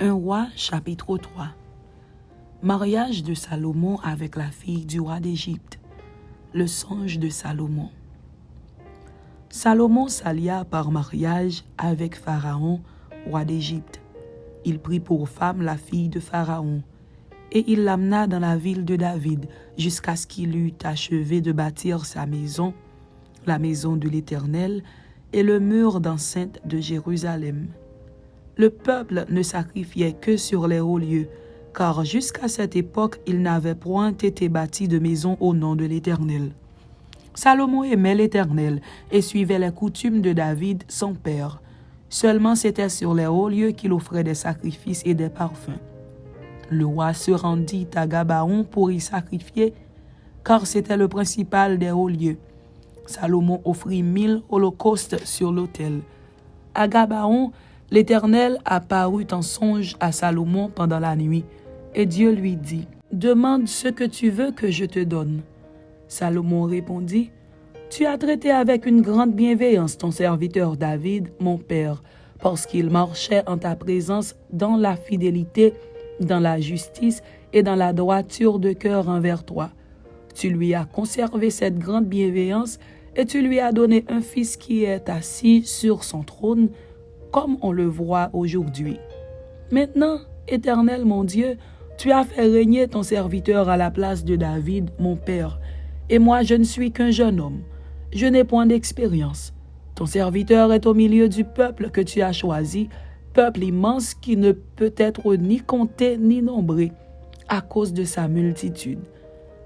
1 Roi, chapitre 3. Mariage de Salomon avec la fille du roi d'Égypte. Le songe de Salomon. Salomon s'allia par mariage avec Pharaon, roi d'Égypte. Il prit pour femme la fille de Pharaon, et il l'amena dans la ville de David, jusqu'à ce qu'il eût achevé de bâtir sa maison, la maison de l'Éternel, et le mur d'enceinte de Jérusalem. Le peuple ne sacrifiait que sur les hauts lieux, car jusqu'à cette époque, il n'avait point été bâti de maison au nom de l'Éternel. Salomon aimait l'Éternel et suivait les coutumes de David, son père. Seulement c'était sur les hauts lieux qu'il offrait des sacrifices et des parfums. Le roi se rendit à Gabaon pour y sacrifier, car c'était le principal des hauts lieux. Salomon offrit 1000 holocaustes sur l'autel. À Gabaon, l'Éternel apparut en songe à Salomon pendant la nuit, et Dieu lui dit, « Demande ce que tu veux que je te donne. » Salomon répondit, « Tu as traité avec une grande bienveillance ton serviteur David, mon père, parce qu'il marchait en ta présence dans la fidélité, dans la justice et dans la droiture de cœur envers toi. Tu lui as conservé cette grande bienveillance et tu lui as donné un fils qui est assis sur son trône, comme on le voit aujourd'hui. Maintenant, Éternel mon Dieu, tu as fait régner ton serviteur à la place de David, mon père, et moi je ne suis qu'un jeune homme. Je n'ai point d'expérience. Ton serviteur est au milieu du peuple que tu as choisi, peuple immense qui ne peut être ni compté ni nombré, à cause de sa multitude.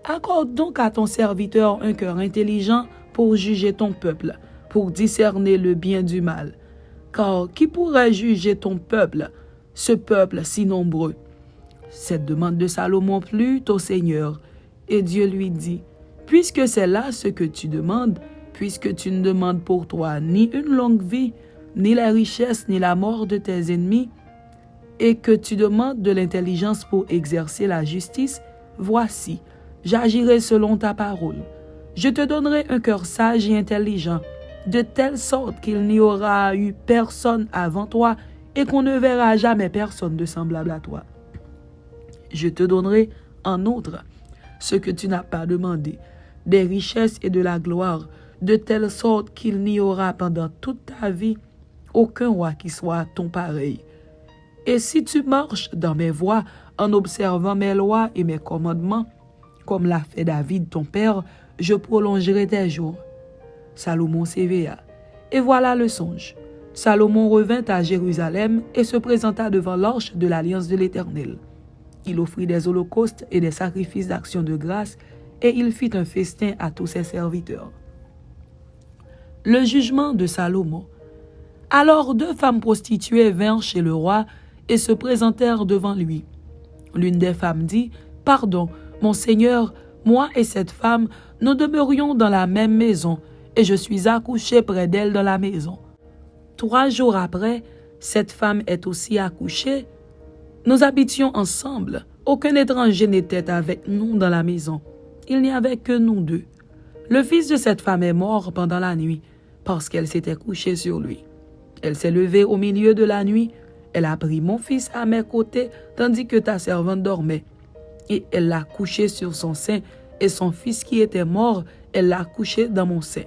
Accorde donc à ton serviteur un cœur intelligent pour juger ton peuple, pour discerner le bien du mal. Car qui pourrait juger ton peuple, ce peuple si nombreux? » Cette demande de Salomon plut au Seigneur, et Dieu lui dit, « Puisque c'est là ce que tu demandes, puisque tu ne demandes pour toi ni une longue vie, ni la richesse, ni la mort de tes ennemis, et que tu demandes de l'intelligence pour exercer la justice, voici, j'agirai selon ta parole. Je te donnerai un cœur sage et intelligent, de telle sorte qu'il n'y aura eu personne avant toi et qu'on ne verra jamais personne de semblable à toi. Je te donnerai, en outre, ce que tu n'as pas demandé, des richesses et de la gloire, de telle sorte qu'il n'y aura pendant toute ta vie aucun roi qui soit ton pareil. Et si tu marches dans mes voies en observant mes lois et mes commandements, comme l'a fait David ton père, je prolongerai tes jours. » Salomon s'éveilla. Et voilà le songe. Salomon revint à Jérusalem et se présenta devant l'arche de l'alliance de l'Éternel. Il offrit des holocaustes et des sacrifices d'action de grâce, et il fit un festin à tous ses serviteurs. Le jugement de Salomon. Alors 2 femmes prostituées vinrent chez le roi et se présentèrent devant lui. L'une des femmes dit, « Pardon, mon Seigneur, moi et cette femme, nous demeurions dans la même maison, et je suis accouchée près d'elle dans la maison. 3 jours après, cette femme est aussi accouchée. Nous habitions ensemble. Aucun étranger n'était avec nous dans la maison. Il n'y avait que nous 2. Le fils de cette femme est mort pendant la nuit, parce qu'elle s'était couchée sur lui. Elle s'est levée au milieu de la nuit. Elle a pris mon fils à mes côtés, tandis que ta servante dormait. Et elle l'a couché sur son sein, et son fils qui était mort, elle l'a couché dans mon sein.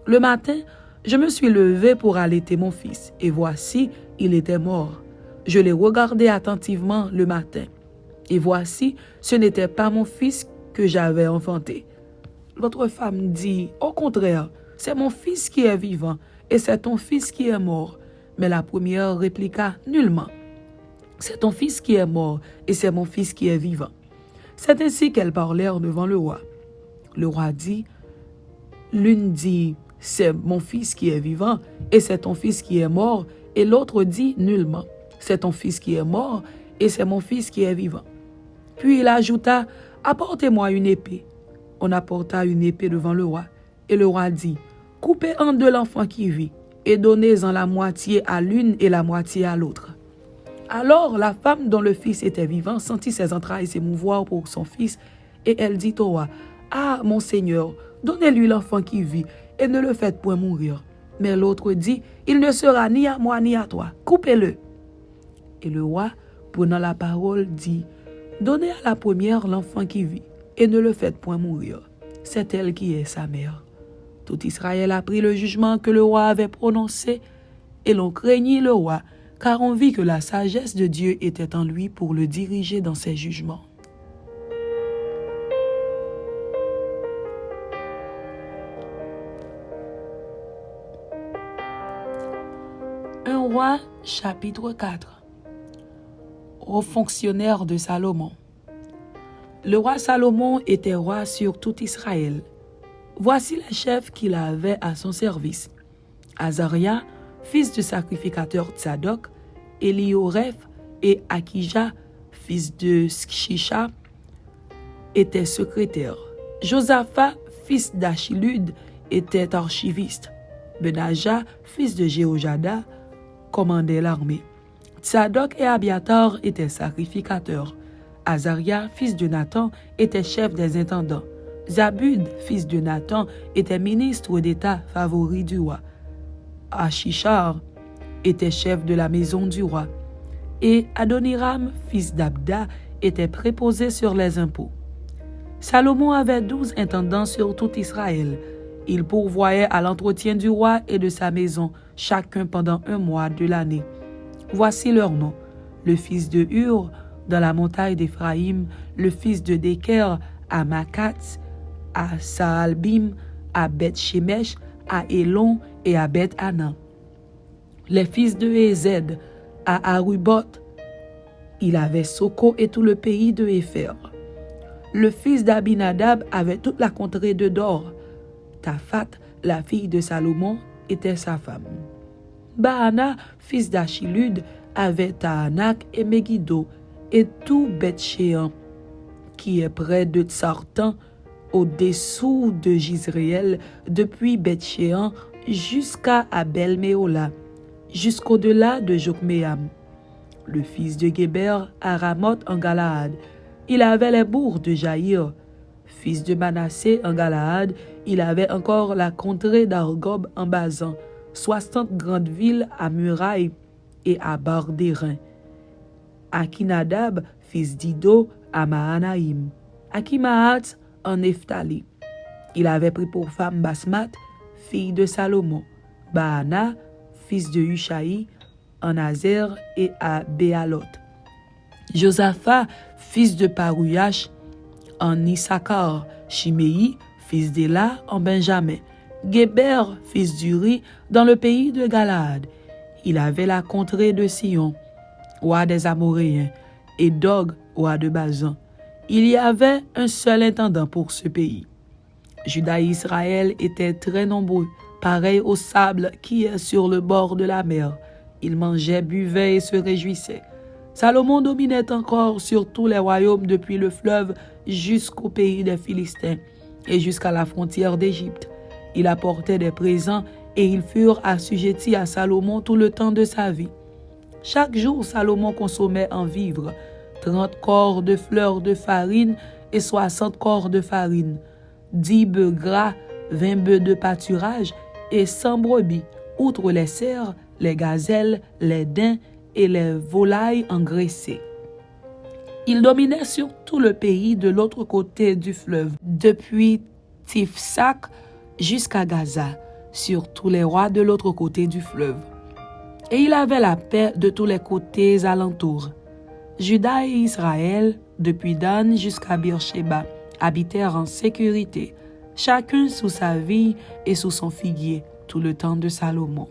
Le matin, je me suis levée pour allaiter mon fils, et voici, il était mort. Je l'ai regardé attentivement le matin, et voici, ce n'était pas mon fils que j'avais enfanté. L'autre femme dit, « Au contraire, c'est mon fils qui est vivant, et c'est ton fils qui est mort. » Mais la première répliqua, « Nullement. C'est ton fils qui est mort, et c'est mon fils qui est vivant. » C'est ainsi qu'elles parlèrent devant le roi. Le roi dit, l'une dit, « C'est mon fils qui est vivant, et c'est ton fils qui est mort. » Et l'autre dit, « Nullement. C'est ton fils qui est mort, et c'est mon fils qui est vivant. » Puis il ajouta, « Apportez-moi une épée. » On apporta une épée devant le roi, et le roi dit, « Coupez en 2 l'enfant qui vit, et donnez-en la moitié à l'une et la moitié à l'autre. » Alors la femme dont le fils était vivant sentit ses entrailles s'émouvoir pour son fils, et elle dit au roi, « Ah, mon Seigneur, donnez-lui l'enfant qui vit, et ne le faites point mourir. » Mais l'autre dit, « Il ne sera ni à moi ni à toi, coupez-le. » Et le roi, prenant la parole, dit, « Donnez à la première l'enfant qui vit, et ne le faites point mourir. C'est elle qui est sa mère. » Tout Israël apprit le jugement que le roi avait prononcé, et l'on craignit le roi, car on vit que la sagesse de Dieu était en lui pour le diriger dans ses jugements. Un roi, chapitre 4. Aux fonctionnaires de Salomon. Le roi Salomon était roi sur tout Israël. Voici les chefs qu'il avait à son service. Azaria, fils du sacrificateur Tsadok, Elioreph et Akija, fils de Shisha, étaient secrétaires. Josaphat, fils d'Achilud, était archiviste. Benaja, fils de Jéhojada, commandait l'armée. Tsadok et Abiatar étaient sacrificateurs. Azaria, fils de Nathan, était chef des intendants. Zabud, fils de Nathan, était ministre d'État favori du roi. Achishar était chef de la maison du roi. Et Adoniram, fils d'Abda, était préposé sur les impôts. Salomon avait 12 intendants sur tout Israël. Il pourvoyait à l'entretien du roi et de sa maison, chacun pendant 1 mois de l'année. Voici leurs noms. Le fils de Hur, dans la montagne d'Éphraïm, le fils de Deker, à Makatz, à Saalbim, à Beth-Shemesh, à Elon et à Beth-Anan. Les fils de Ezed, à Arubot, il avait Soko et tout le pays de Épher. Le fils d'Abinadab avait toute la contrée de Dor. Taphat, la fille de Salomon, était sa femme. Baana, fils d'Achilud, avait Tahanak et Megiddo, et tout Beth-Shean, qui est près de Tsartan, au-dessous de Jizréel, depuis Beth-Shean jusqu'à Abel-Méola, jusqu'au-delà de Jokmeam. Le fils de Géber, à Ramoth en Galaad, il avait les bourgs de Jaïr. Fils de Manassé en Galaad, il avait encore la contrée d'Argob en Bazan, 60 grandes villes à murailles et à barres d'airain. Akinadab, fils d'Ido, à Mahanaïm. Akimahat en Nephtali. Il avait pris pour femme Basmat, fille de Salomon. Baana, fils de Hushaï, en Azer et à Béalot. Josaphat, fils de Parouyash, en Issachar. Shimei, fils d'Éla, en Benjamin. Géber, fils d'Uri, dans le pays de Galaad. Il avait la contrée de Sion, roi des Amoréens, et Dog, roi de Bazan. Il y avait un seul intendant pour ce pays. Juda et Israël étaient très nombreux, pareils au sable qui est sur le bord de la mer. Ils mangeaient, buvaient et se réjouissaient. Salomon dominait encore sur tous les royaumes depuis le fleuve jusqu'au pays des Philistins et jusqu'à la frontière d'Égypte. Il apportait des présents et ils furent assujettis à Salomon tout le temps de sa vie. Chaque jour, Salomon consommait en vivres 30 corps de fleurs de farine et 60 corps de farine, 10 bœufs gras, 20 bœufs de pâturage et 100 brebis, outre les cerfs, les gazelles, les daims et les volailles engraissées. Il dominait sur tout le pays de l'autre côté du fleuve, depuis Tifsak jusqu'à Gaza, sur tous les rois de l'autre côté du fleuve. Et il avait la paix de tous les côtés alentours. Juda et Israël, depuis Dan jusqu'à Beersheba, habitèrent en sécurité, chacun sous sa vigne et sous son figuier, tout le temps de Salomon.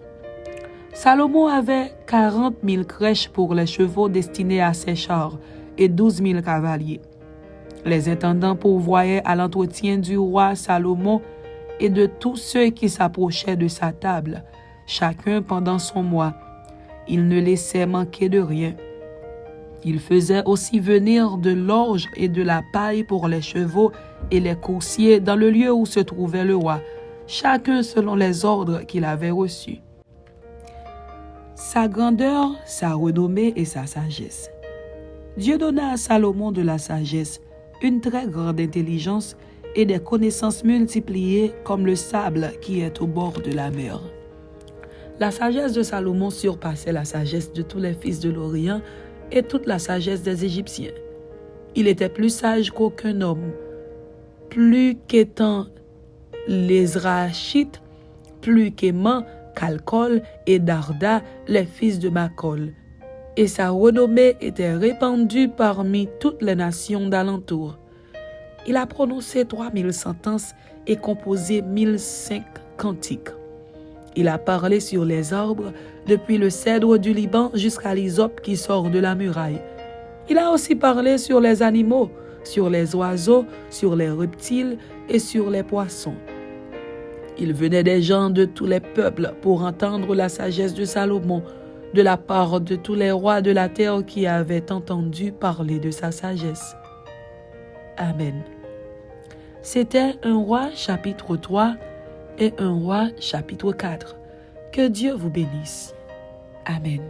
Salomon avait 40 000 crèches pour les chevaux destinés à ses chars et 12 000 cavaliers. Les intendants pourvoyaient à l'entretien du roi Salomon et de tous ceux qui s'approchaient de sa table, chacun pendant son mois. Il ne laissait manquer de rien. Il faisait aussi venir de l'orge et de la paille pour les chevaux et les coursiers dans le lieu où se trouvait le roi, chacun selon les ordres qu'il avait reçus. Sa grandeur, sa renommée et sa sagesse. Dieu donna à Salomon de la sagesse, une très grande intelligence et des connaissances multipliées comme le sable qui est au bord de la mer. La sagesse de Salomon surpassait la sagesse de tous les fils de l'Orient et toute la sagesse des Égyptiens. Il était plus sage qu'aucun homme, plus qu'étant l'Ezraachite, plus qu'Héman, Calcol et Darda, les fils de Macol. Et sa renommée était répandue parmi toutes les nations d'alentour. Il a prononcé 3000 sentences et composé 1005 cantiques. Il a parlé sur les arbres, depuis le cèdre du Liban jusqu'à l'hysope qui sort de la muraille. Il a aussi parlé sur les animaux, sur les oiseaux, sur les reptiles et sur les poissons. Il venait des gens de tous les peuples pour entendre la sagesse de Salomon, de la part de tous les rois de la terre qui avaient entendu parler de sa sagesse. Amen. C'était un roi chapitre 3 et un roi chapitre 4. Que Dieu vous bénisse. Amen.